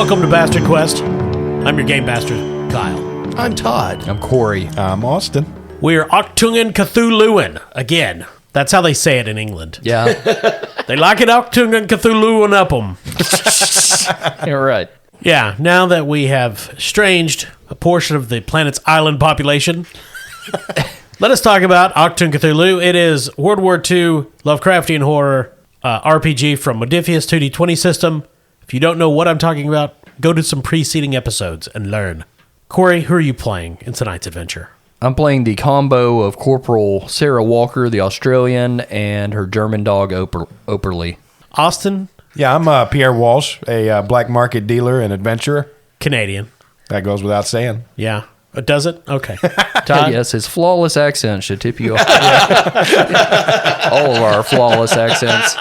Welcome to Bastard Quest. I'm your game bastard, Kyle. I'm Todd. I'm Corey. I'm Austin. We're ACHTUNG CTHULHUing again. That's how they say it in England. Yeah. They like it ACHTUNG CTHULHUing up them. You're right. Yeah, now that we have estranged a portion of the planet's island population, let us talk about ACHTUNG CTHULHU. It is World War II Lovecraftian horror RPG from Modiphius 2D20 system. If you don't know what I'm talking about, go to some preceding episodes and learn. Corey, who are you playing in tonight's adventure? I'm playing the combo of Corporal Sarah Walker, the Australian, and her German dog, Operly. Austin? Yeah, I'm Pierre Walsh, a black market dealer and adventurer. Canadian. That goes without saying. Yeah. Does it? Okay. Todd? Yes, his flawless accent should tip you off. All of our flawless accents.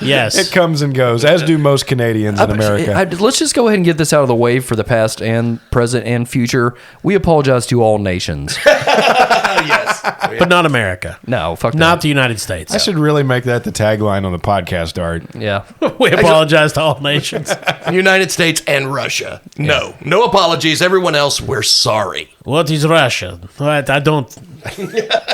Yes. It comes and goes, as do most Canadians in America. Let's just go ahead and get this out of the way for the past and present and future. We apologize to all nations. Yes. But not America. No, fuck that. Not the United States. I should really make that the tagline on the podcast art. Yeah. We apologize to all nations. United States and Russia. No. No apologies. Everyone else, we're sorry. What is Russia? I don't...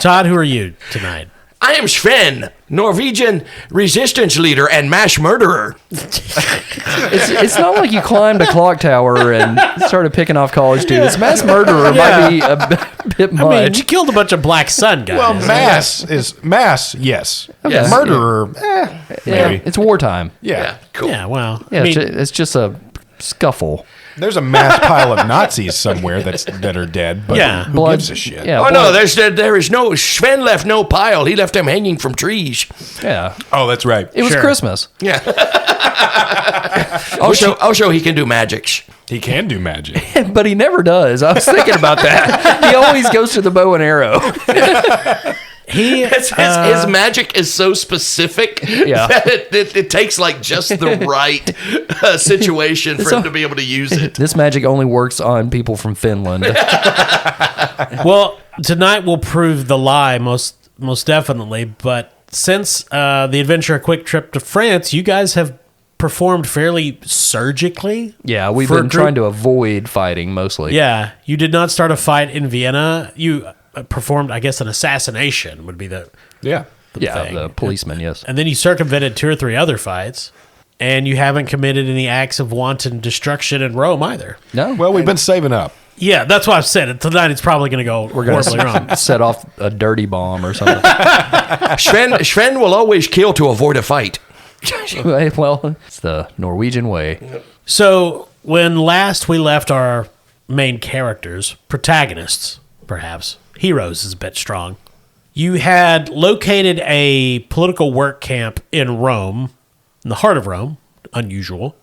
Todd, who are you tonight? I am Sven, Norwegian resistance leader and mass murderer. It's not like you climbed a clock tower and started picking off college students. Mass murderer might be a bit much. I mean, you killed a bunch of Black Sun guys. Well, mass, yes. Yeah. Murderer, yeah, maybe. it's wartime. Yeah. Cool. Yeah, well... Yeah, I mean, it's just a scuffle. There's a mass pile of Nazis somewhere that are dead, but Yeah. who gives a shit? Yeah, Oh, no, there is no... Sven left no pile. He left them hanging from trees. yeah. Oh, that's right. It was Sure. Christmas. Yeah. Also, he can do magics. He can do magic. But he never does. I was thinking about that. He always goes to the bow and arrow. His magic is so specific Yeah. that it takes like just the right situation for him to be able to use it. This magic only works on people from Finland. well, tonight will prove the lie most definitely, but since the adventure A Quick Trip to France, you guys have performed fairly surgically. Yeah, we've for a been group. trying to avoid fighting mostly. Yeah, you did not start a fight in Vienna. You performed, I guess, an assassination would be the Yeah. Yeah, thing. the policeman, yes. And then you circumvented 2 or 3 other fights, and you haven't committed any acts of wanton destruction in Rome either. No? Well, we've been saving up. Yeah, that's why I've said it. Tonight it's probably going to go horribly wrong. Set off a dirty bomb or something. Sven will always kill to avoid a fight. Well, it's the Norwegian way. So when last we left our main characters, protagonists, perhaps, heroes is a bit strong, you had located a political work camp in Rome, in the heart of Rome, unusual.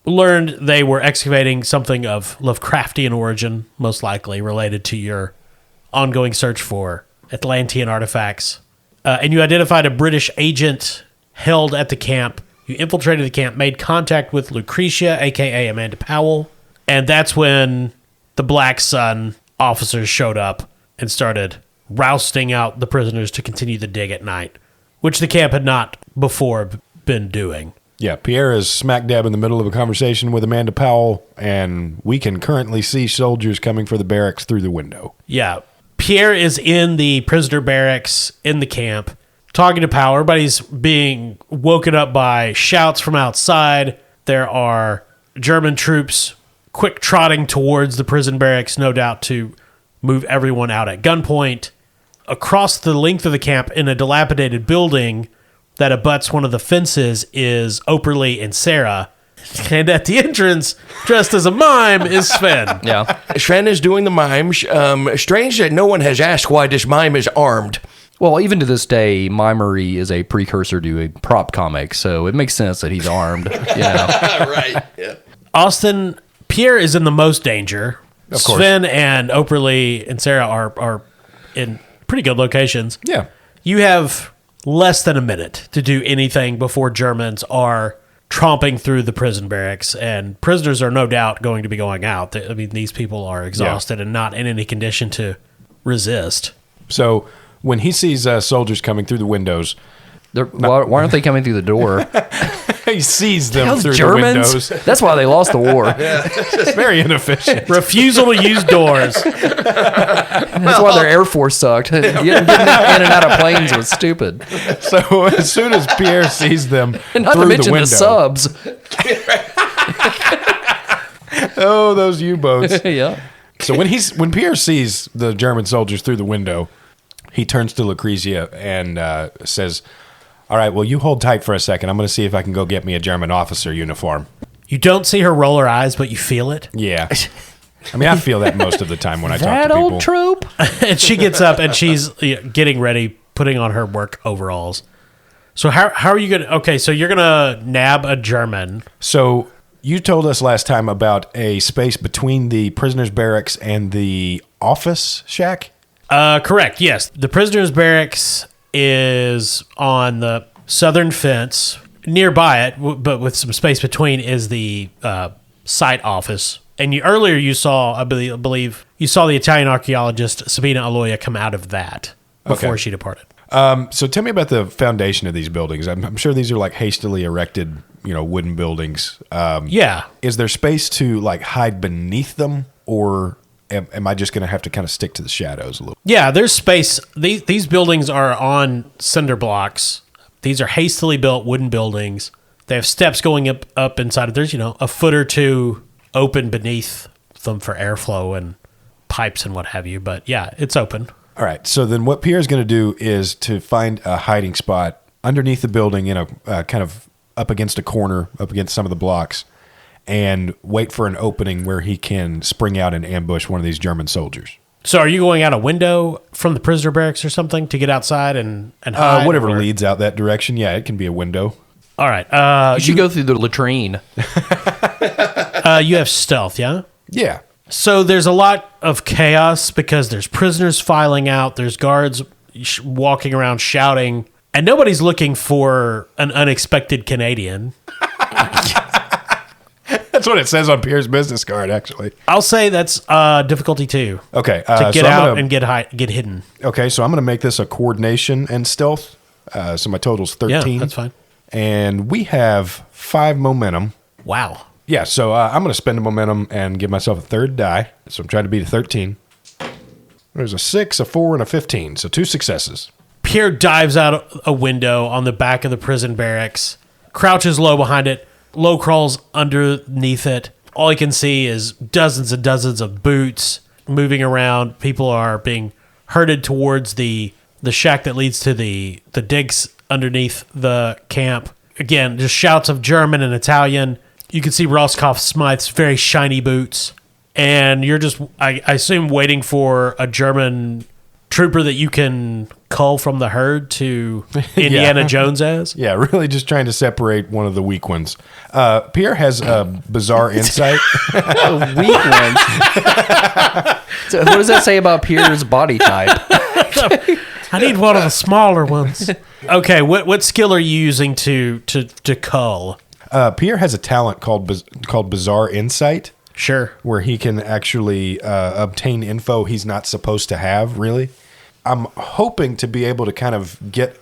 Learned they were excavating something of Lovecraftian origin, most likely related to your ongoing search for Atlantean artifacts. And you identified a British agent held at the camp. You infiltrated the camp, made contact with Lucretia, a.k.a. Amanda Powell, and that's when the Black Sun officers showed up and started rousting out the prisoners to continue the dig at night, which the camp had not before been doing. Yeah, Pierre is smack dab in the middle of a conversation with Amanda Powell, and we can currently see soldiers coming for the barracks through the window. Yeah, Pierre is in the prisoner barracks in the camp, talking to Powell. Everybody's being woken up by shouts from outside. There are German troops quick trotting towards the prison barracks, no doubt to move everyone out at gunpoint. Across the length of the camp, in a dilapidated building that abuts one of the fences, is Operly and Sarah. And at the entrance, dressed as a mime, is Sven. Yeah. Sven is doing the mimes. Strange that no one has asked why this mime is armed. Well, even to this day, mimery is a precursor to a prop comic, so it makes sense that he's armed. You know? Right. Yeah. Austin, Pierre is in the most danger. Of course. Sven and Operly and Sarah are in pretty good locations. Yeah. You have less than a minute to do anything before Germans are tromping through the prison barracks, and prisoners are no doubt going to be going out. I mean, these people are exhausted and not in any condition to resist. So when he sees soldiers coming through the windows, Why aren't they coming through the door? he sees them Those through Germans. the windows. That's why they lost the war. It's very inefficient. Refusal to use doors. That's why their Air Force sucked. Getting in and out of planes was stupid. So as soon as Pierre sees them And not through to mention the window, subs. oh, those U-boats. Yeah. So when Pierre sees the German soldiers through the window, he turns to Lucrezia and says, "All right, well, you hold tight for a second. I'm going to see if I can go get me a German officer uniform." You don't see her roll her eyes, but you feel it. Yeah. I mean, I feel that most of the time when I talk That to people. old trope. And she gets up and she's getting ready, putting on her work overalls. So how are you going to... Okay, so you're going to nab a German. So you told us last time about a space between the prisoners' barracks and the office shack? Correct, yes. The prisoners' barracks is on the southern fence. Nearby it, but with some space between, is the site office. And earlier you saw, I believe, you saw the Italian archaeologist Sabina Aloia come out of that before she departed. So tell me about the foundation of these buildings. I'm sure these are like hastily erected, wooden buildings. Yeah. Is there space to like hide beneath them, or am I just going to have to kind of stick to the shadows a little? Yeah, there's space. These buildings are on cinder blocks. These are hastily built wooden buildings. They have steps going up inside of. There's, a foot or two open beneath them for airflow and pipes and what have you. But yeah, it's open. All right. So then what Pierre's going to do is to find a hiding spot underneath the building in a kind of up against a corner, up against some of the blocks, and wait for an opening where he can spring out and ambush one of these German soldiers. So are you going out a window from the prisoner barracks or something to get outside and hide? Whatever or? leads out that direction. Yeah, it can be a window. All right. You should go through the latrine. You have stealth, yeah? Yeah. So there's a lot of chaos because there's prisoners filing out, there's guards walking around shouting, and nobody's looking for an unexpected Canadian. That's what it says on Pierre's business card, actually. I'll say that's difficulty 2. Okay. To get so out and get hidden. Okay, so I'm going to make this a coordination and stealth. So my total's 13. Yeah, that's fine. And we have 5 momentum. Wow. Yeah, so I'm going to spend a momentum and give myself a third die. So I'm trying to beat a 13. There's a 6, a 4, and a 15. So 2 successes. Pierre dives out a window on the back of the prison barracks, crouches low behind it, low crawls underneath it. All he can see is dozens and dozens of boots moving around. People are being herded towards the shack that leads to the digs underneath the camp. Again, just shouts of German and Italian. You can see Roscoff Smythe's very shiny boots. And you're just, I assume, waiting for a German trooper that you can cull from the herd to Indiana Jones as. Yeah, really just trying to separate one of the weak ones. Pierre has a bizarre insight. The weak ones. So what does that say about Pierre's body type? I need one of the smaller ones. Okay, what skill are you using to cull? Pierre has a talent called Bizarre Insight. Sure. Where he can actually obtain info he's not supposed to have, really. I'm hoping to be able to kind of get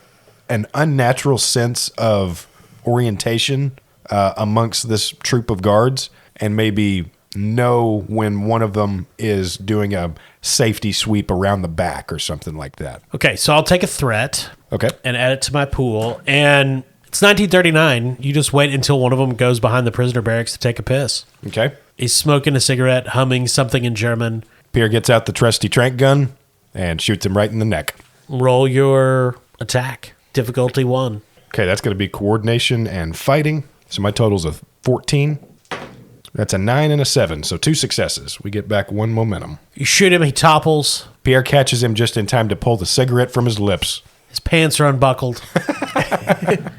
an unnatural sense of orientation amongst this troop of guards and maybe know when one of them is doing a safety sweep around the back or something like that. Okay, so I'll take a threat. Okay. And add it to my pool. And it's 1939. You just wait until one of them goes behind the prisoner barracks to take a piss. Okay. He's smoking a cigarette, humming something in German. Pierre gets out the trusty trank gun and shoots him right in the neck. Roll your attack. Difficulty 1. Okay, that's going to be coordination and fighting. So my total's a 14. That's a 9 and a 7, so 2 successes. We get back 1 momentum. You shoot him, he topples. Pierre catches him just in time to pull the cigarette from his lips. His pants are unbuckled.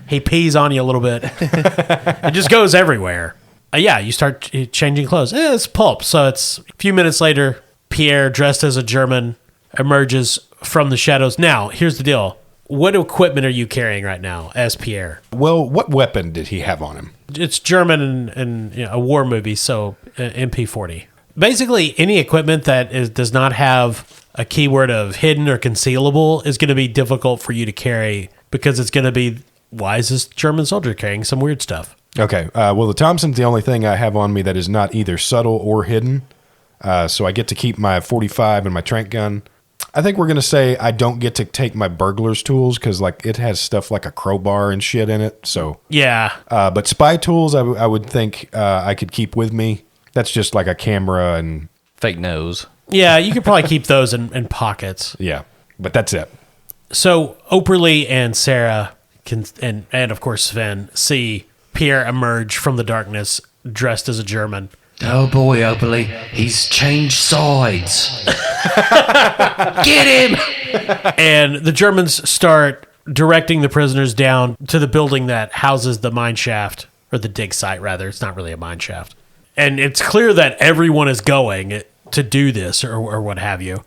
He pees on you a little bit. It just goes everywhere. Yeah, you start changing clothes. It's pulp. So it's a few minutes later, Pierre, dressed as a German, emerges from the shadows. Now, here's the deal. What equipment are you carrying right now as Pierre? Well, what weapon did he have on him? It's German and a war movie, so MP40. Basically, any equipment that does not have a keyword of hidden or concealable is going to be difficult for you to carry because it's going to be, why is this German soldier carrying some weird stuff? Okay. Well, the Thompson's the only thing I have on me that is not either subtle or hidden. So I get to keep my 45 and my tranq gun. I think we're going to say I don't get to take my burglar's tools because like it has stuff like a crowbar and shit in it. So Yeah. but spy tools I would think I could keep with me. That's just like a camera and Fake nose. Yeah, you could probably keep those in pockets. yeah. But that's it. So Operly and Sarah can, and of course Sven, see Pierre emerge from the darkness dressed as a German. Oh boy, Oakley, he's changed sides. Get him! And the Germans start directing the prisoners down to the building that houses the mine shaft, or the dig site, rather. It's not really a mine shaft. And it's clear that everyone is going to do this or what have you.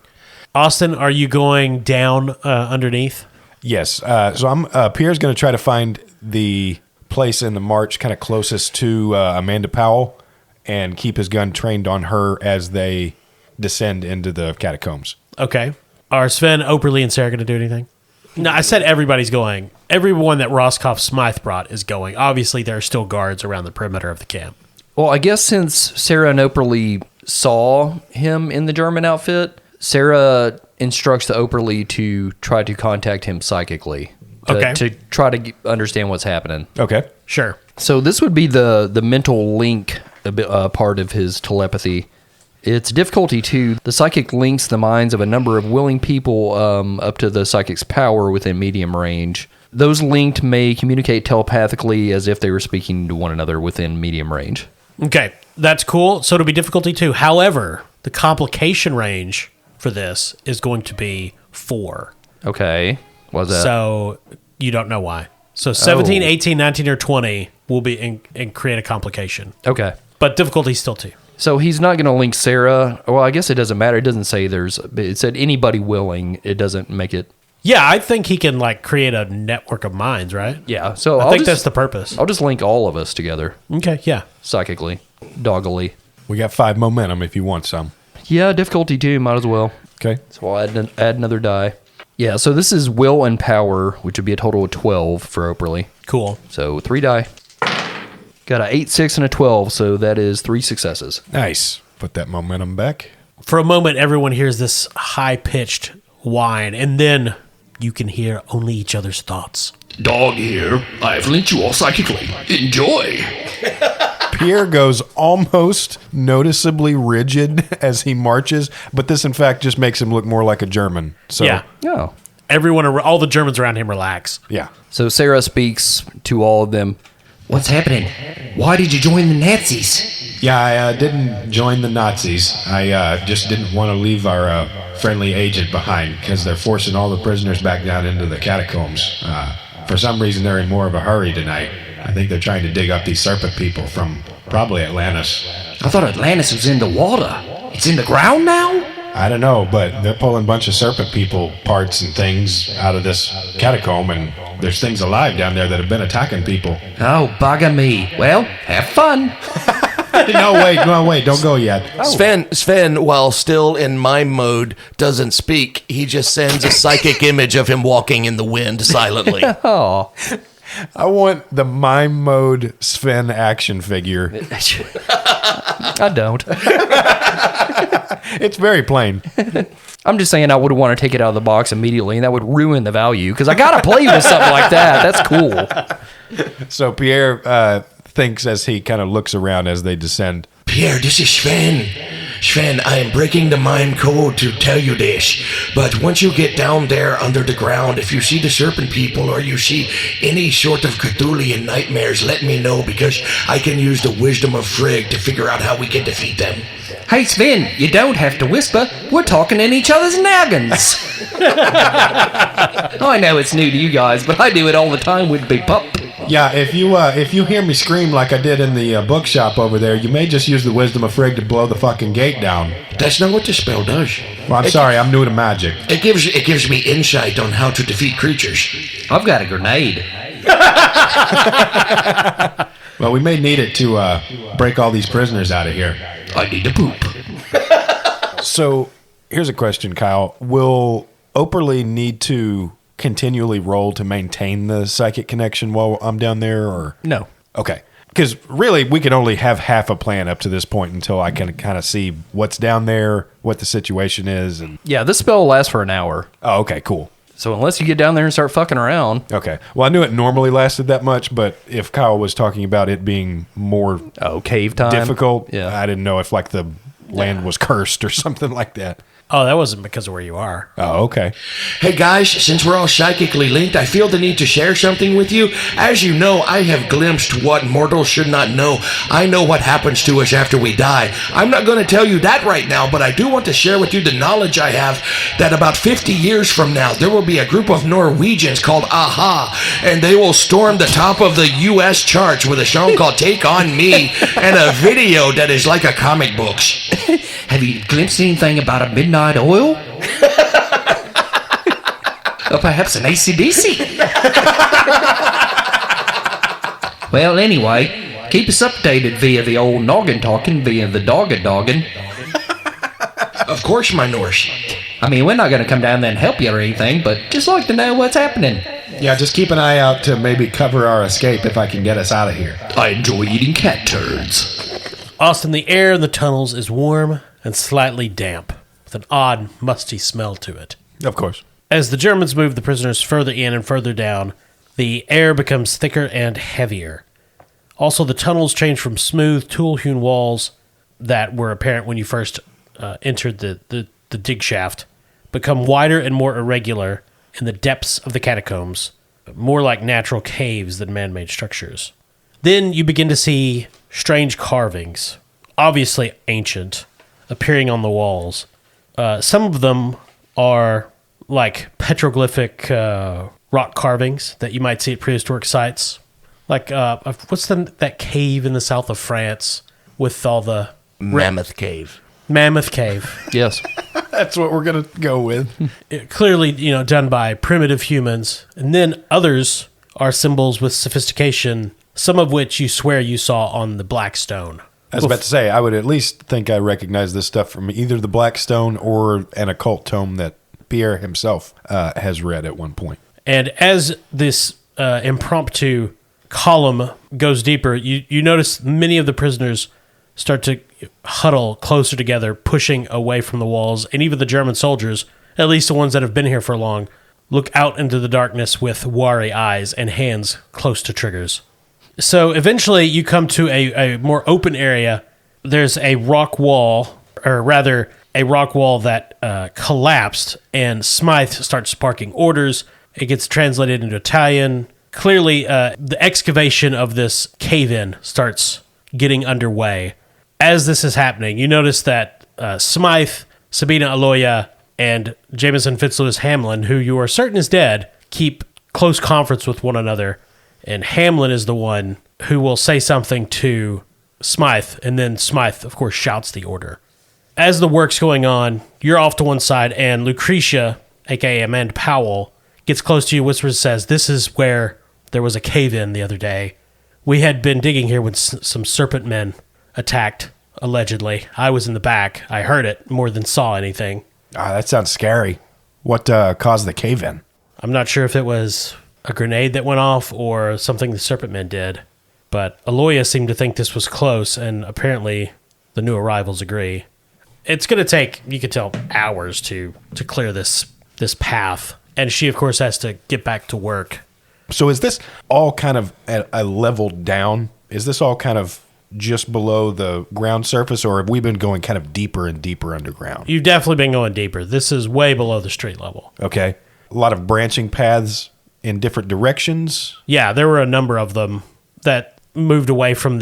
Austin, are you going down underneath? Yes. So I'm Pierre's going to try to find the place in the march kind of closest to Amanda Powell and keep his gun trained on her as they descend into the catacombs. Okay. Are Sven, Operly, and Sarah going to do anything? No, I said everybody's going. Everyone that Roscoff Smythe brought is going. Obviously, there are still guards around the perimeter of the camp. Well, I guess since Sarah and Operly saw him in the German outfit, Sarah instructs the Operly to try to contact him psychically. To try to understand what's happening. Okay. Sure. So this would be the mental link part of his telepathy. It's difficulty 2. The psychic links the minds of a number of willing people up to the psychic's power within medium range. Those linked may communicate telepathically as if they were speaking to one another within medium range. Okay. That's cool. So it'll be difficulty 2. However, the complication range for this is going to be 4. Okay. What's that? So you don't know why. So 17, 18, 19, or 20 will be and create a complication. Okay. But difficulty still 2. So he's not going to link Sarah. Well, I guess it doesn't matter. It doesn't say it said anybody willing. It doesn't make it. Yeah, I think he can like create a network of minds, right? Yeah. So I think that's the purpose. I'll just link all of us together Okay, yeah. psychically, doggily. We got 5 momentum if you want some. Yeah, difficulty 2, might as well. Okay. So I'll add another die. Yeah, so this is will and power, which would be a total of 12 for Operly. Cool. So 3 die. Got a 8, 6, and a 12, so that is 3 successes. Nice. Put that momentum back. For a moment, everyone hears this high-pitched whine, and then you can hear only each other's thoughts. Dog here, I've linked you all psychically. Enjoy! Pierre goes almost noticeably rigid as he marches, but this in fact just makes him look more like a German. So Yeah. Oh. All the Germans around him relax. yeah. So Sarah speaks to all of them. What's happening? Why did you join the Nazis? Yeah, I didn't join the Nazis. I just didn't want to leave our friendly agent behind because they're forcing all the prisoners back down into the catacombs. For some reason, they're in more of a hurry tonight. I think they're trying to dig up these Serpent people from probably Atlantis. I thought Atlantis was in the water. It's in the ground now? I don't know, but they're pulling a bunch of Serpent people parts and things out of this catacomb, and there's things alive down there that have been attacking people. Oh, bugger me. Well, have fun. No, wait, don't go yet. Sven, while still in mime mode, doesn't speak. He just sends a psychic image of him walking in the wind silently. Oh. I want the mime mode Sven action figure. I don't. It's very plain. I'm just saying I would want to take it out of the box immediately, and that would ruin the value, because I got to play with something like that. That's cool. So Pierre thinks as he kind of looks around as they descend. Pierre, this is Sven. Sven, I am breaking the mime code to tell you this, but once you get down there under the ground, if you see the Serpent people or you see any sort of Cthulhian nightmares, let me know, because I can use the wisdom of Frigg to figure out how we can defeat them. Hey Sven, you don't have to whisper. We're talking in each other's noggins. I know it's new to you guys, but I do it all the time with Big Pup. Yeah, if you hear me scream like I did in the bookshop over there, you may just use the wisdom of Frigg to blow the fucking gate down. That's not what the spell does. Well, I'm sorry, I'm new to magic. It gives me insight on how to defeat creatures. I've got a grenade. Well, we may need it to break all these prisoners out of here. I need to poop. So here's a question, Kyle. Will Operly need to continually roll to maintain the psychic connection while I'm down there, or No. okay? Because really, we can only have half a plan up to this point until I can kind of see what's down there, what the situation is. And Yeah, this spell lasts for an hour. oh, okay, cool. So unless you get down there and start fucking around. Okay. Well, I knew it normally lasted that much, but if Kyle was talking about it being more Cave time. difficult, Yeah. I didn't know if like the land was cursed or something like that. Oh, that wasn't because of where you are. Oh, okay. Hey guys, since we're all psychically linked, I feel the need to share something with you. As you know, I have glimpsed what mortals should not know. I know what happens to us after we die. I'm not going to tell you that right now, but I do want to share with you the knowledge I have that about 50 years from now, there will be a group of Norwegians called AHA, and they will storm the top of the U.S. charts with a song called Take On Me and a video that is like a comic books. Have you glimpsed anything about a midnight oil? Or perhaps an AC/DC? Well, anyway, keep us updated via the old noggin talking via the doggin. Of course, my Norse. I mean, we're not going to come down there and help you or anything, but just like to know what's happening. Yeah, just keep an eye out to maybe cover our escape if I can get us out of here. I enjoy eating cat turds. Austin, the air in the tunnels is warm and slightly damp, with an odd, musty smell to it. Of course. As the Germans move the prisoners further in and further down, the air becomes thicker and heavier. Also, the tunnels change from smooth, tool-hewn walls that were apparent when you first entered the dig shaft, become wider and more irregular in the depths of the catacombs, more like natural caves than man-made structures. Then you begin to see strange carvings, obviously ancient, appearing on the walls. Some of them are like petroglyphic rock carvings that you might see at prehistoric sites. Like, what's that cave in the south of France with all the... Mammoth Cave. Mammoth Cave. Yes. That's what we're going to go with. Clearly, done by primitive humans. And then others are symbols with sophistication, some of which you swear you saw on the Black Stone. I was about to say, I would at least think I recognize this stuff from either the Black Stone or an occult tome that Pierre himself has read at one point. And as this impromptu column goes deeper, you notice many of the prisoners start to huddle closer together, pushing away from the walls, and even the German soldiers, at least the ones that have been here for long, look out into the darkness with wary eyes and hands close to triggers. So eventually you come to a more open area. There's a rock wall, or rather a rock wall that collapsed, and Smythe starts sparking orders. It gets translated into Italian. Clearly, the excavation of this cave-in starts getting underway. As this is happening, you notice that Smythe, Sabina Aloya, and Jameson Fitzlewis Hamlin, who you are certain is dead, keep close conference with one another. And Hamlin is the one who will say something to Smythe, and then Smythe, of course, shouts the order. As the work's going on, you're off to one side, and Lucretia, a.k.a. Amanda Powell, gets close to you, whispers, and says, "This is where there was a cave-in the other day. We had been digging here when some serpent men attacked, allegedly. I was in the back. I heard it more than saw anything." That sounds scary. What caused the cave-in? I'm not sure if it was a grenade that went off or something the serpent men did, but Aloya seemed to think this was close, and apparently the new arrivals agree. It's going to take, you can tell, hours to clear this path, and she, of course, has to get back to work. So is this all kind of at a level down? Is this all kind of just below the ground surface, or have we been going kind of deeper and deeper underground? You've definitely been going deeper. This is way below the street level. Okay. A lot of branching paths in different directions. Yeah, there were a number of them that moved away from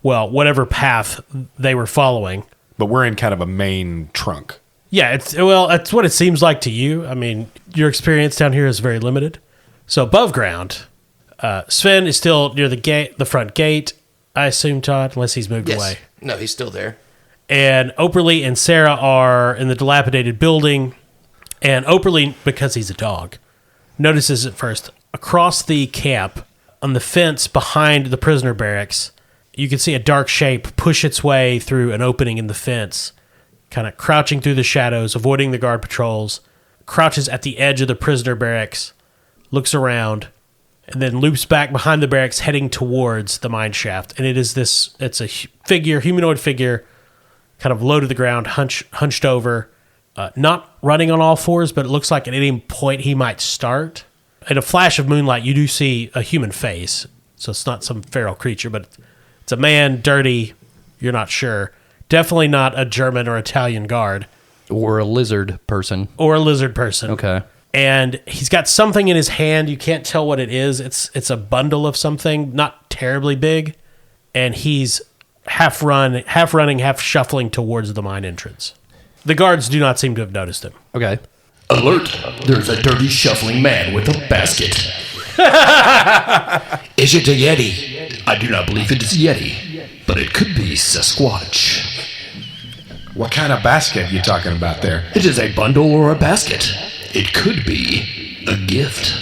whatever path they were following. But we're in kind of a main trunk. Yeah, that's what it seems like to you. I mean, your experience down here is very limited. So above ground, Sven is still near the front gate, I assume, Todd, unless he's moved away. No, he's still there. And Operly and Sarah are in the dilapidated building. And Operly, because he's a dog, notices at first, across the camp, on the fence behind the prisoner barracks, you can see a dark shape push its way through an opening in the fence, kind of crouching through the shadows, avoiding the guard patrols, crouches at the edge of the prisoner barracks, looks around, and then loops back behind the barracks heading towards the mine shaft. And it's a humanoid figure, kind of low to the ground, hunched over, not running on all fours, but it looks like at any point he might start. In a flash of moonlight, you do see a human face. So it's not some feral creature, but it's a man, dirty, you're not sure. Definitely not a German or Italian guard. Or a lizard person. Okay. And he's got something in his hand. You can't tell what it is. It's a bundle of something, not terribly big. And he's half running, half shuffling towards the mine entrance. The guards do not seem to have noticed him. Okay. Alert! There's a dirty shuffling man with a basket. Is it a Yeti? I do not believe it is Yeti, but it could be Sasquatch. What kind of basket you talking about there? It is a bundle or a basket. It could be a gift.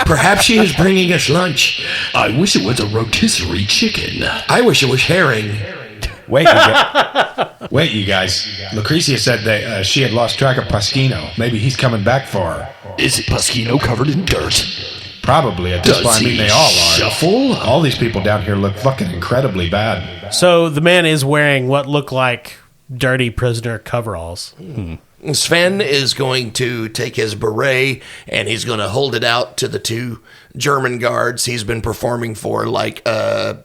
Perhaps she is bringing us lunch. I wish it was a rotisserie chicken. I wish it was herring. Wait, you guys. Lucretia said that she had lost track of Pasquino. Maybe he's coming back for her. Is Pasquino covered in dirt? Probably. At this Does point, I mean, he they all are. shuffle? All these people down here look fucking incredibly bad. So the man is wearing what look like dirty prisoner coveralls. Sven is going to take his beret and he's going to hold it out to the two German guards he's been performing for like a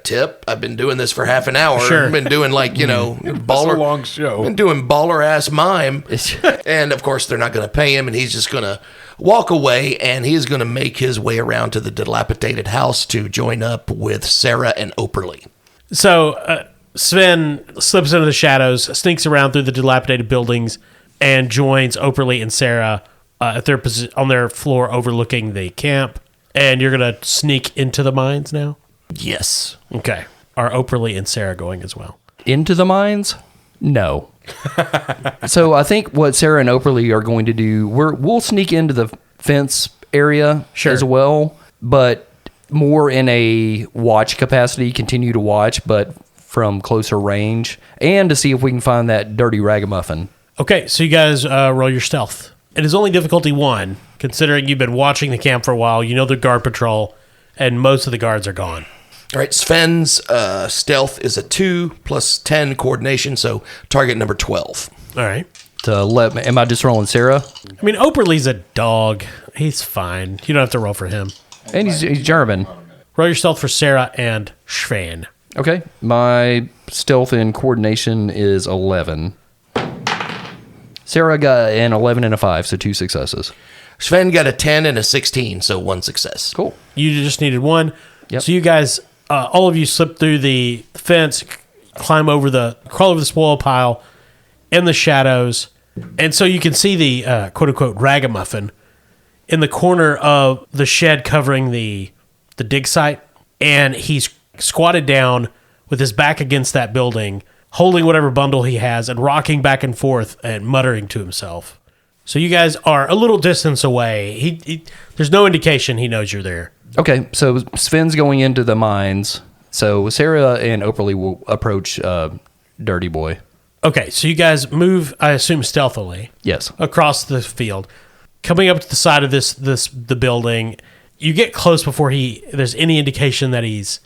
tip. I've been doing this for half an hour. Sure. I've been doing baller. a long show. Been doing baller ass mime. And of course they're not going to pay him and he's just going to walk away and he's going to make his way around to the dilapidated house to join up with Sarah and Operly. So Sven slips into the shadows, sneaks around through the dilapidated buildings, and joins Operly and Sarah at their on their floor overlooking the camp. And you're going to sneak into the mines now? Yes. Okay. Are Operly and Sarah going as well? Into the mines? No. So I think what Sarah and Operly are going to do, we'll sneak into the fence area as well, but more in a watch capacity, continue to watch, but from closer range, and to see if we can find that dirty ragamuffin. Okay, so you guys roll your stealth. It is only difficulty 1, considering you've been watching the camp for a while, you know the guard patrol, and most of the guards are gone. All right, Sven's stealth is a 2 plus 10 coordination, so target number 12. All right. Am I just rolling Sarah? I mean, Operly's a dog. He's fine. You don't have to roll for him. And he's German. Roll your stealth for Sarah and Sven. Okay. My stealth and coordination is 11. Sarah got an 11 and a 5, so 2 successes. Sven got a 10 and a 16, so 1 success. Cool. You just needed 1. Yep. So you guys, all of you slip through the fence, crawl over the spoil pile in the shadows. And so you can see the quote-unquote ragamuffin in the corner of the shed covering the dig site. And he's squatted down with his back against that building, holding whatever bundle he has and rocking back and forth and muttering to himself. So you guys are a little distance away. He there's no indication he knows you're there. Okay, so Sven's going into the mines. So Sarah and Operly will approach Dirty Boy. Okay, so you guys move, I assume, stealthily. Yes. Across the field. Coming up to the side of the building, you get close before there's any indication that he's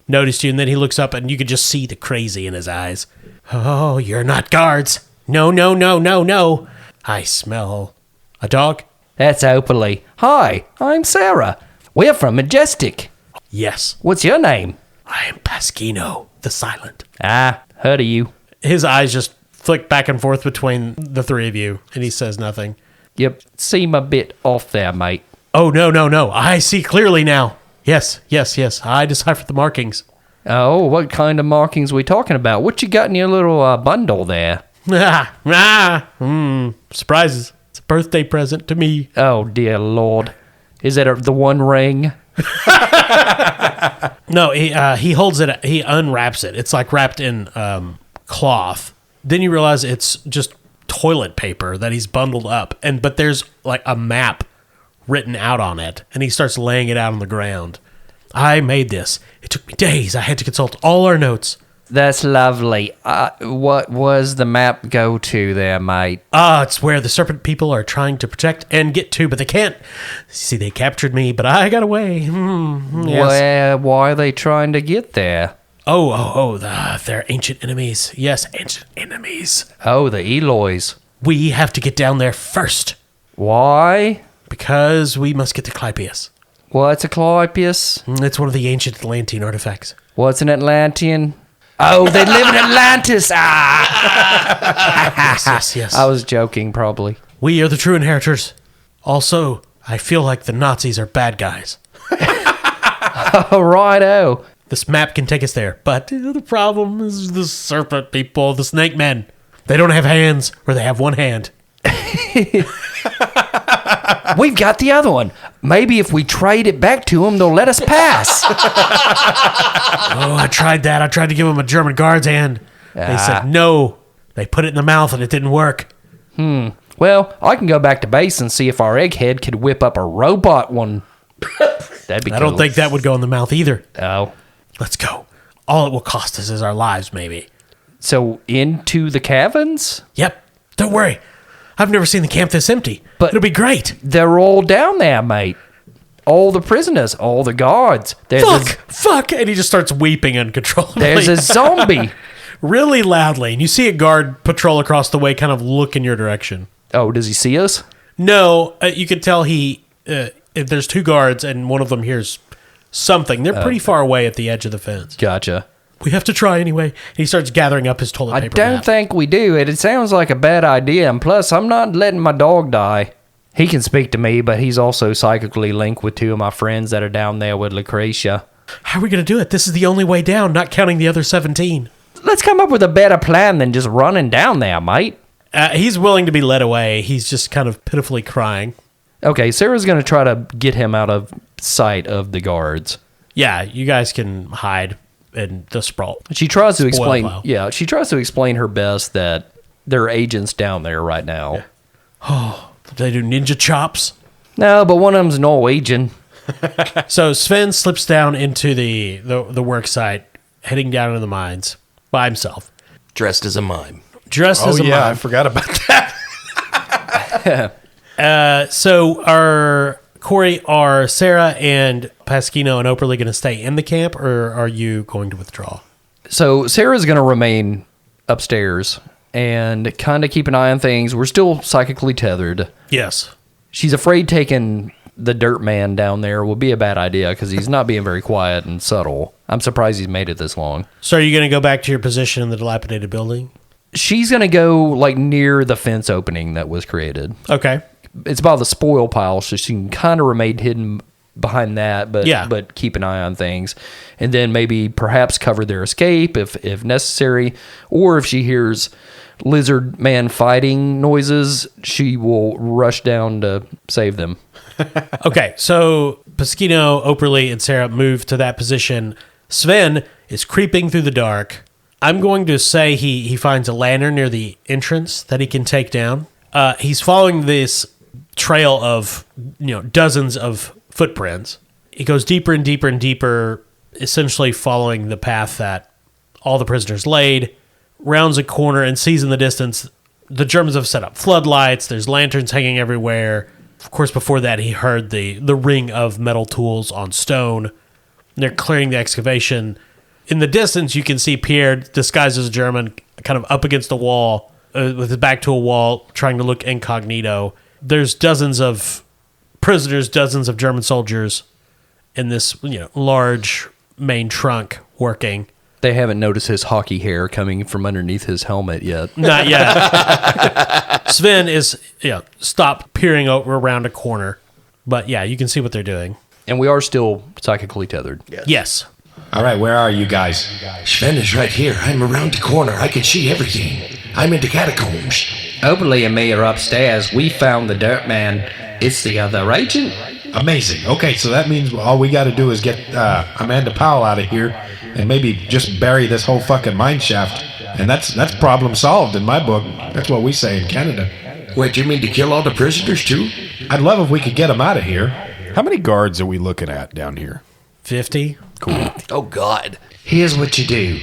noticed you, and then he looks up and you can just see the crazy in his eyes. Oh, you're not guards. No. I smell a dog. That's Operly. Hi, I'm Sarah. We're from Majestic. Yes. What's your name? I am Pasquino, the Silent. Heard of you. His eyes just flick back and forth between the three of you, and he says nothing. Yep, seem a bit off there, mate. Oh, no. I see clearly now. Yes. I deciphered the markings. Oh, what kind of markings we talking about? What you got in your little bundle there? Surprises. It's a birthday present to me. Oh, dear Lord. Is it the one ring? No, he holds it. He unwraps it. It's like wrapped in cloth. Then you realize it's just toilet paper that he's bundled up, but there's like a map written out on it, and he starts laying it out on the ground. I made this. It took me days. I had to consult all our notes. That's lovely. What was the map go to there, mate? It's where the Serpent people are trying to protect and get to, but they can't. See, they captured me, but I got away. Yes. Why are they trying to get there? They're ancient enemies. Yes, ancient enemies. Oh, the Eloys. We have to get down there first. Why? Because we must get to Clypeus. What's a Clypeus? It's one of the ancient Atlantean artifacts. What's an Atlantean? Oh, they live in Atlantis. Yes. I was joking, probably. We are the true inheritors. Also, I feel like the Nazis are bad guys. Oh, righto. This map can take us there, but the problem is the Serpent people, the Snake Men. They don't have hands, or they have one hand. We've got the other one. Maybe if we trade it back to them, they'll let us pass. I tried that. I tried to give them a German guard's hand. They said no. They put it in the mouth and it didn't work. Well, I can go back to base and see if our egghead could whip up a robot one. That'd be cool. I don't think that would go in the mouth either. Oh. Let's go. All it will cost us is our lives, maybe. So, into the caverns? Yep. Don't worry. I've never seen the camp this empty. But it'll be great. They're all down there, mate. All the prisoners, all the guards. Fuck. And he just starts weeping uncontrollably. There's a zombie. Really loudly. And you see a guard patrol across the way kind of look in your direction. Oh, does he see us? No. You can tell there's two guards and one of them hears something. They're pretty far away at the edge of the fence. Gotcha. We have to try anyway. And he starts gathering up his toilet paper. I don't think we do. It sounds like a bad idea. And plus, I'm not letting my dog die. He can speak to me, but he's also psychically linked with two of my friends that are down there with Lucretia. How are we going to do it? This is the only way down, not counting the other 17. Let's come up with a better plan than just running down there, mate. He's willing to be led away. He's just kind of pitifully crying. Okay, Sarah's going to try to get him out of sight of the guards. Yeah, you guys can hide in the sprawl. She tries to explain. Pile. Yeah, she tries to explain her best that there are agents down there right now. Yeah. Oh, they do ninja chops? No, but one of them's Norwegian. So Sven slips down into the work site, heading down into the mines by himself, Dressed as a mime. As a mime. I forgot about that. So are Sarah and Pasquino and Operly going to stay in the camp, or are you going to withdraw? So Sarah's going to remain upstairs and kind of keep an eye on things. We're still psychically tethered. Yes. She's afraid taking the dirt man down there will be a bad idea because he's not being very quiet and subtle. I'm surprised he's made it this long. So are you going to go back to your position in the dilapidated building? She's going to go like near the fence opening that was created. Okay. It's by the spoil pile, so she can kind of remain hidden behind that, but keep an eye on things. And then maybe perhaps cover their escape if necessary. Or if she hears lizard man fighting noises, she will rush down to save them. Okay, so Pasquino, Operly, and Sarah move to that position. Sven is creeping through the dark. I'm going to say he finds a lantern near the entrance that he can take down. He's following this trail of dozens of footprints. He goes deeper and deeper and deeper, essentially following the path that all the prisoners laid, rounds a corner and sees in the distance the Germans have set up floodlights. There's lanterns hanging everywhere. Of course, before that, he heard the ring of metal tools on stone. They're clearing the excavation. In the distance, you can see Pierre, disguised as a German, kind of up against the wall, with his back to a wall, trying to look incognito. There's dozens of prisoners, dozens of German soldiers in this large main trunk working. They haven't noticed his hockey hair coming from underneath his helmet yet. Not yet. Sven is stopped peering around a corner. But yeah, you can see what they're doing. And we are still psychically tethered. Yes. All right, where are you guys? Sven is right here. I'm around the corner. I can see everything. I'm in the catacombs. Oberly and me are upstairs. We found the dirt man. It's the other agent. Amazing. Okay, so that means all we got to do is get Amanda Powell out of here and maybe just bury this whole fucking mine shaft. And that's problem solved in my book. That's what we say in Canada. Wait, you mean to kill all the prisoners too? I'd love if we could get them out of here. How many guards are we looking at down here? 50. Cool. Oh, God. Here's what you do.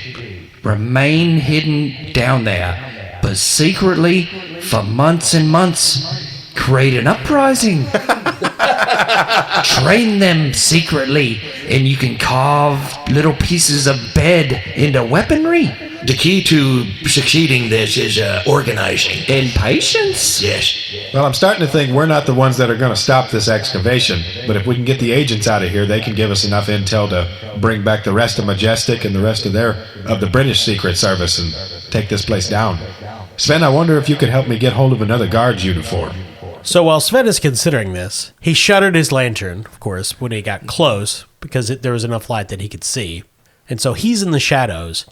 remain hidden down there, but secretly, for months and months, create an uprising. Train them secretly, and you can carve little pieces of bed into weaponry. The key to succeeding this is organizing. And patience. Yes. Well, I'm starting to think we're not the ones that are going to stop this excavation. But if we can get the agents out of here, they can give us enough intel to bring back the rest of Majestic and the rest of the British Secret Service and take this place down. Sven, I wonder if you could help me get hold of another guard's uniform. So while Sven is considering this, he shuttered his lantern, of course, when he got close, because there was enough light that he could see. And so he's in the shadows,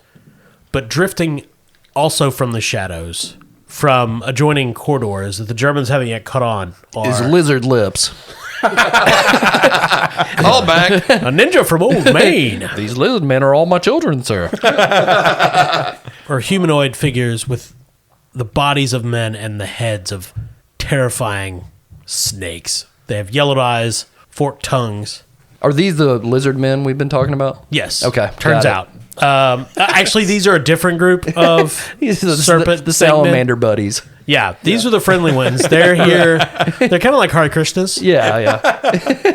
but drifting also from the shadows, from adjoining corridors that the Germans haven't yet caught on, His are lizard lips. Call back. a ninja from old Maine, These lizard men are all my children, sir. or humanoid figures with the bodies of men and the heads of terrifying snakes. They have yellowed eyes, forked tongues. Are these the lizard men we've been talking about? Yes. Okay, Turns got out. Actually, these are a different group of These are the serpent the thing men. salamander buddies. Yeah, these are the friendly ones. They're here. They're kind of like Hare Krishnas. Yeah.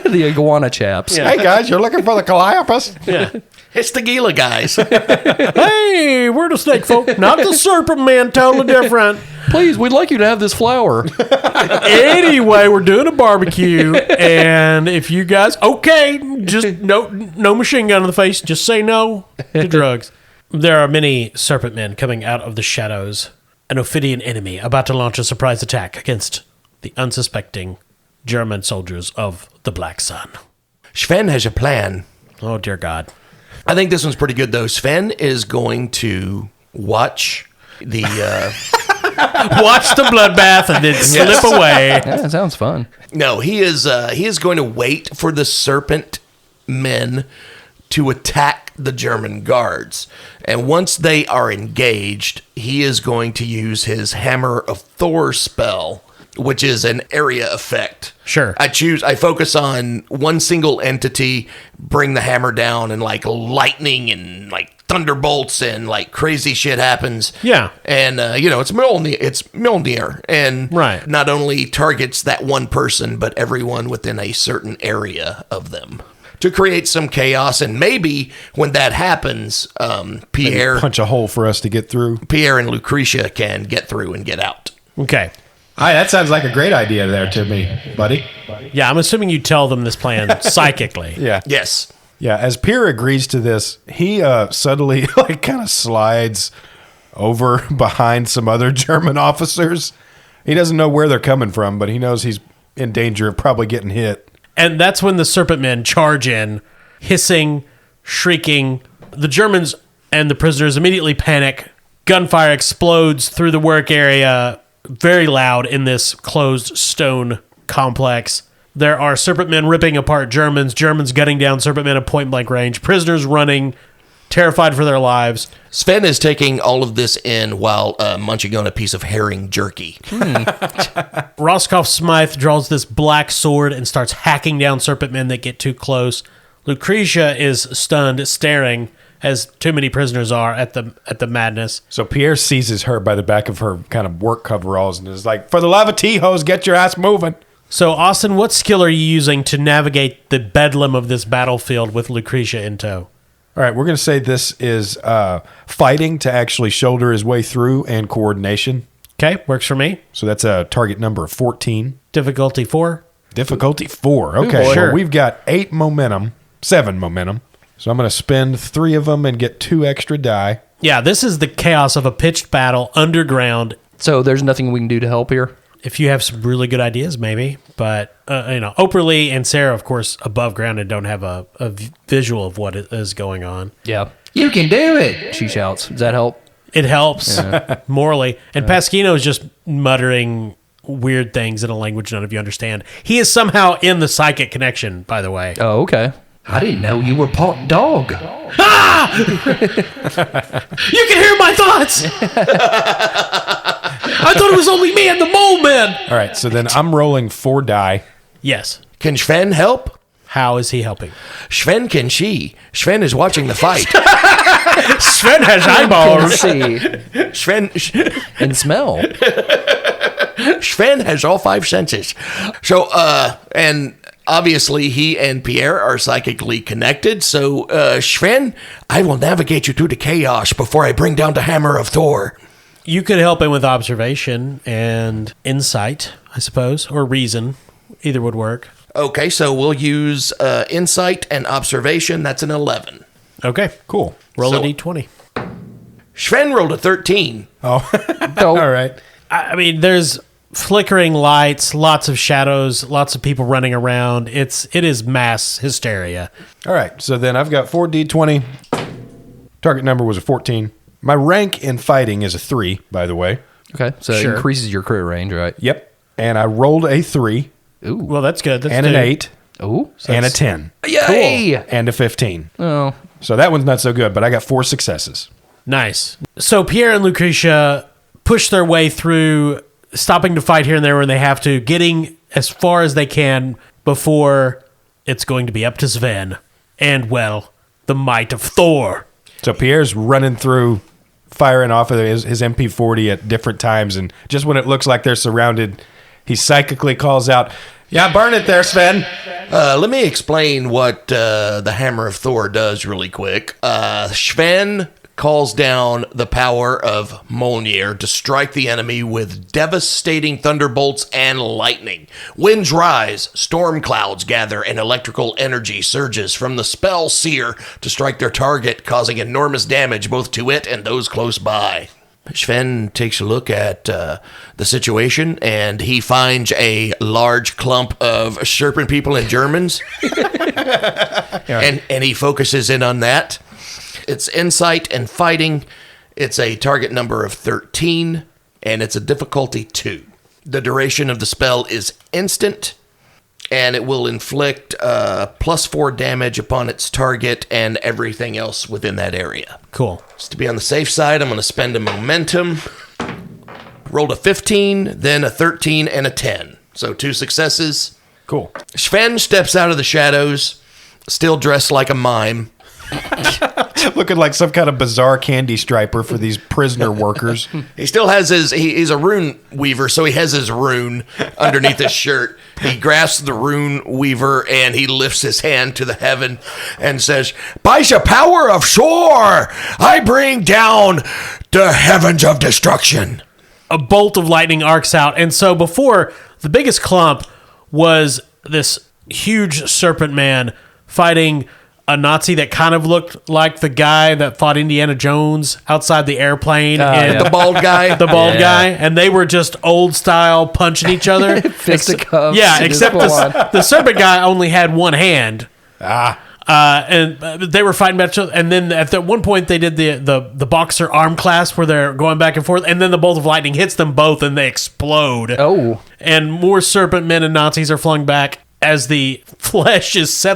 The iguana chaps. Yeah. Hey guys, you're looking for the Calliopas? Yeah. It's the Gila guys. Hey, we're the snake folk, not the serpent man. Totally different. Please, we'd like you to have this flower. Anyway, we're doing a barbecue, and if you guys just no machine gun in the face. Just say no to drugs. There are many serpent men coming out of the shadows. An Ophidian enemy about to launch a surprise attack against the unsuspecting German soldiers of the Black Sun. Sven has a plan. Oh dear God! I think this one's pretty good, though. Sven is going to watch the... Watch the bloodbath and then slip away. Yeah, that sounds fun. No, he is going to wait for the serpent men to attack the German guards. And once they are engaged, he is going to use his Hammer of Thor spell, which is an area effect. Sure. I focus on one single entity, bring the hammer down, and like lightning and like thunderbolts and like crazy shit happens. Yeah. And it's Mjolnir, and Right. not only targets that one person, but everyone within a certain area of them, to create some chaos. And maybe when that happens, Pierre Punch a hole for us to get through. and Lucretia can get through and get out. Okay. Hi, that sounds like a great idea there to me, buddy. Yeah, I'm assuming you tell them this plan psychically. Yeah. Yes. Yeah, as Pierre agrees to this, he suddenly like kind of slides over behind some other German officers. He doesn't know where they're coming from, but he knows he's in danger of probably getting hit. And that's when the serpent men charge in, hissing, shrieking. The Germans and the prisoners immediately panic. Gunfire explodes through the work area, very loud in this closed stone complex. There are serpent men ripping apart Germans gunning down serpent men at point blank range, prisoners running, terrified for their lives. Sven is taking all of this in while munching on a piece of herring jerky. Roscoff Smythe draws this black sword and starts hacking down serpent men that get too close. Lucretia is stunned, staring, as too many prisoners are at the madness. So Pierre seizes her by the back of her kind of work coveralls and is like, "For the love of T-hose, get your ass moving." So, Austin, what skill are you using to navigate the bedlam of this battlefield with Lucretia in tow? All right, we're going to say this is fighting to actually shoulder his way through and coordination. Okay, works for me. So that's a target number of 14. Difficulty 4. Difficulty 4. Okay, boy. well, Sure. we've got 7 momentum. So I'm going to spend 3 of them and get 2 extra die. Yeah, this is the chaos of a pitched battle underground. So there's nothing we can do to help here? If you have some really good ideas, maybe. But, Oprah Lee and Sarah, of course, above ground and don't have a visual of what is going on. Yeah. You can do it. She shouts. Does that help? It helps morally. And Pasquino is just muttering weird things in a language none of you understand. He is somehow in the psychic connection, by the way. Oh, okay. I didn't know you were part dog. You can hear my thoughts! I thought it was only me and the mole man! All right, so then I'm rolling 4 die. Yes. Can Sven help? How is he helping? Sven can see. Sven is watching the fight. Sven has Can eyeballs. see Sven and smell. Sven has all 5 senses. So, and obviously he and Pierre are psychically connected. So, Sven, I will navigate you through the chaos before I bring down the hammer of Thor. You could help him with observation and insight, I suppose, or reason. Either would work. Okay, so we'll use insight and observation. That's an 11. Okay. Cool. Roll So- a d20. Sven rolled a 13. Oh, So, all right. I mean, there's flickering lights, lots of shadows, lots of people running around. It is mass hysteria. All right. So then I've got 4d20. Target number was a 14. My rank in fighting is a 3, by the way. okay, so Sure. it increases your crit range, right? Yep. And I rolled a 3 Ooh. Well, that's good. That's and an two. 8 Ooh. and a 10 Yay! and a 15. Oh. So that one's not so good, but I got 4 successes. Nice. So Pierre and Lucretia push their way through, stopping to fight here and there when they have to, getting as far as they can before it's going to be up to Sven and, well, the might of Thor. So Pierre's running through, firing off of his MP40 at different times, and just when it looks like they're surrounded, he psychically calls out, "Yeah, burn it there, Sven." Let me explain what the Hammer of Thor does really quick. Sven calls down the power of Mjolnir to strike the enemy with devastating thunderbolts and lightning. Winds rise, storm clouds gather, and electrical energy surges from the spell seer to strike their target, causing enormous damage both to it and those close by. Sven takes a look at the situation, and he finds a large clump of serpent people and Germans, and he focuses in on that. It's insight and fighting. It's a target number of 13, and it's a difficulty 2. The duration of the spell is instant, and it will inflict +4 damage upon its target and everything else within that area. Cool. Just to be on the safe side, I'm going to spend a momentum. Rolled a 15, then a 13, and a 10. So 2 successes. Cool. Sven steps out of the shadows, still dressed like a mime. Looking like some kind of bizarre candy striper for these prisoner workers. He still has he's a rune weaver, so he has his rune underneath his shirt. He grasps the rune weaver and he lifts his hand to the heaven and says, "By the power of Thor, I bring down the heavens of destruction." A bolt of lightning arcs out. And so before, the biggest clump was this huge serpent man fighting a Nazi that kind of looked like the guy that fought Indiana Jones outside the airplane. And The bald guy. the bald guy. And they were just old style punching each other. Fisticuffs. Yeah, Just except full on. the serpent guy only had one hand. And they were fighting back. And then at one point they did the boxer arm clasp where they're going back and forth. And then the bolt of lightning hits them both and they explode. Oh. And more serpent men and Nazis are flung back as the flesh is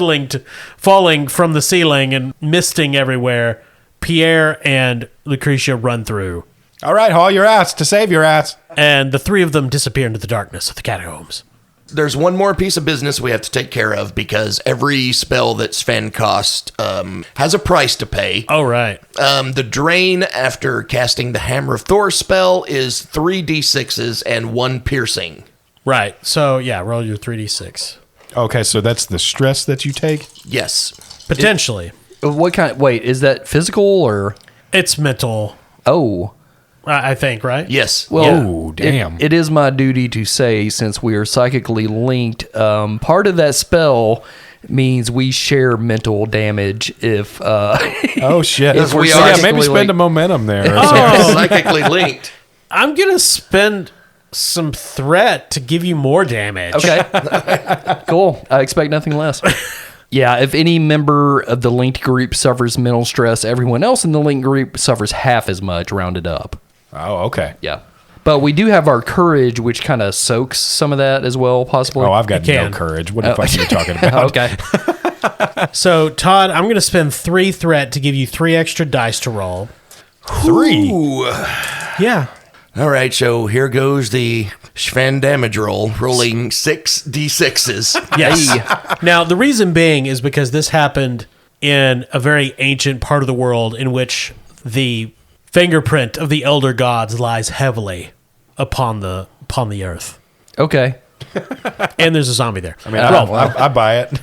falling from the ceiling and misting everywhere. Pierre and Lucretia run through. All right, haul your ass to save your ass. And the three of them disappear into the darkness of the catacombs. There's one more piece of business we have to take care of because every spell that Sven costs has a price to pay. Oh, right. The drain after casting the Hammer of Thor spell is 3d6s and 1 piercing. Right. So, yeah, roll your 3d6. Okay, so that's the stress that you take? Yes. Potentially. What kind? Wait, is that physical or? It's mental, Oh. I think, right? Yes. Well, Oh, damn. It is my duty to say, since we are psychically linked, part of that spell means we share mental damage if Oh, shit. If we So, are yeah, maybe psychically spend a linked. momentum there. or Oh. something. Psychically linked. I'm going to spend some threat to give you more damage. Okay. Cool. I expect nothing less. Yeah, if any member of the linked group suffers mental stress, everyone else in the linked group suffers half as much, rounded up. Oh, okay. Yeah. But we do have our courage, which kind of soaks some of that as well, possibly. Oh, I've got You no can. courage. What the fuck are you talking about? Okay. So, Todd, I'm going to spend 3 threat to give you 3 extra dice to roll. 3. Ooh. Yeah. All right, so here goes the Sven damage roll, rolling 6d6s. Yes. Now, the reason being is because this happened in a very ancient part of the world in which the fingerprint of the elder gods lies heavily upon the earth. Okay. And there's a zombie there. I mean, I buy it.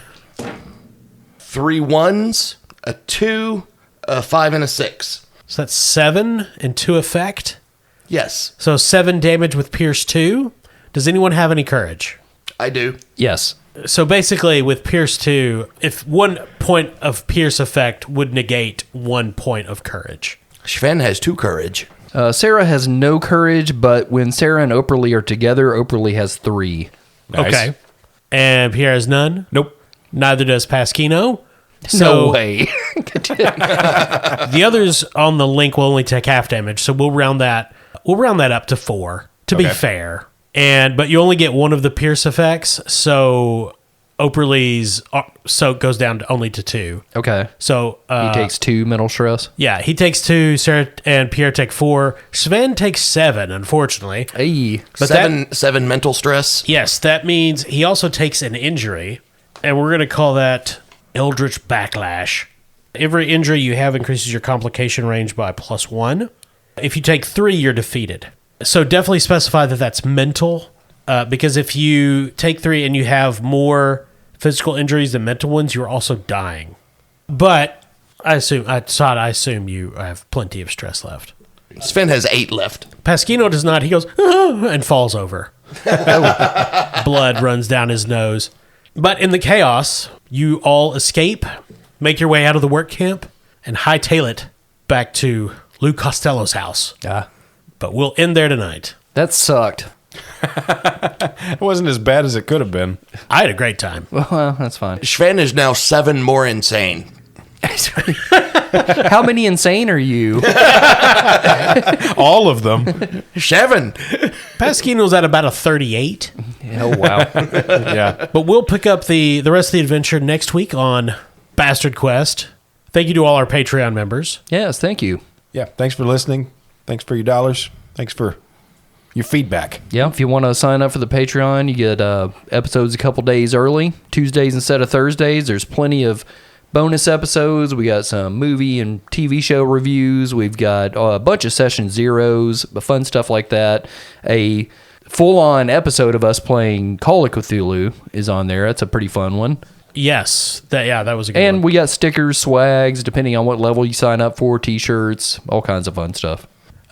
3 1s, a 2, a 5, and a 6. So that's 7 and 2 effect. Yes, So 7 damage with Pierce 2. Does anyone have any courage? I do. Yes. So basically, with Pierce 2, if 1 point of Pierce effect would negate 1 point of courage. Sven has 2 courage. Sarah has no courage, but when Sarah and Operly are together, Operly has 3. Nice. Okay. And Pierre has none? Nope. Neither does Pasquino. No way. The others on the link will only take half damage, so we'll round that up to 4 to be fair. But you only get 1 of the Pierce effects, so Operly's soak goes down only to 2. Okay. So He takes 2 mental stress. yeah, he takes 2. Sarah and Pierre take 4. Sven takes 7, unfortunately. Hey. But 7 mental stress. Yes, that means he also takes an injury, and we're going to call that Eldritch Backlash. Every injury you have increases your complication range by +1. If you take 3, you're defeated. So definitely specify that that's mental, because if you take 3 and you have more physical injuries than mental ones, you're also dying. But I assume you have plenty of stress left. Sven has 8 left. Pasquino does not. He goes, "Ah," and falls over. Blood runs down his nose. But in the chaos, you all escape, make your way out of the work camp, and hightail it back to Lou Costello's house. But we'll end there tonight. That sucked. It wasn't as bad as it could have been. I had a great time. Well, that's fine. Sven is now 7 more insane. How many insane are you? All of them. 7. Pasquino's at about a 38. Oh, wow. Yeah. But we'll pick up the rest of the adventure next week on Bastard Quest. Thank you to all our Patreon members. Yes, thank you. Yeah. Thanks for listening. Thanks for your dollars. Thanks for your feedback. Yeah, if you want to sign up for the Patreon, you get episodes a couple days early, Tuesdays instead of Thursdays. There's plenty of bonus episodes. We got some movie and TV show reviews. We've got a bunch of session zeros, fun stuff like that. A full-on episode of us playing Call of Cthulhu is on there. That's a pretty fun one. Yes. That was a good one. And we got stickers, swags, depending on what level you sign up for, T-shirts, all kinds of fun stuff.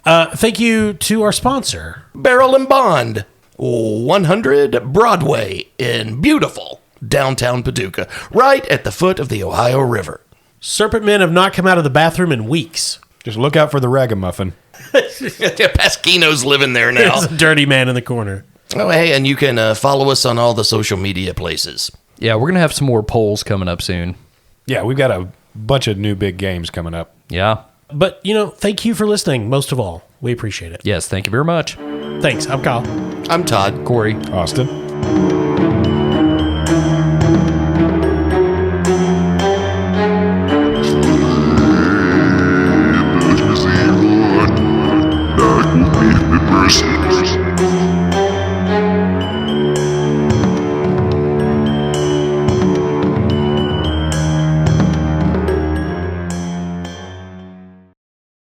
Thank you to our sponsor. Barrel and Bond, 100 Broadway in beautiful downtown Paducah, right at the foot of the Ohio River. Serpent men have not come out of the bathroom in weeks. Just look out for the ragamuffin. Pasquino's living there now. There's a dirty man in the corner. Oh, hey, and you can follow us on all the social media places. Yeah, we're going to have some more polls coming up soon. Yeah, we've got a bunch of new big games coming up. Yeah. But, thank you for listening, most of all. We appreciate it. Yes, thank you very much. Thanks. I'm Kyle. I'm Todd. Corey. Austin.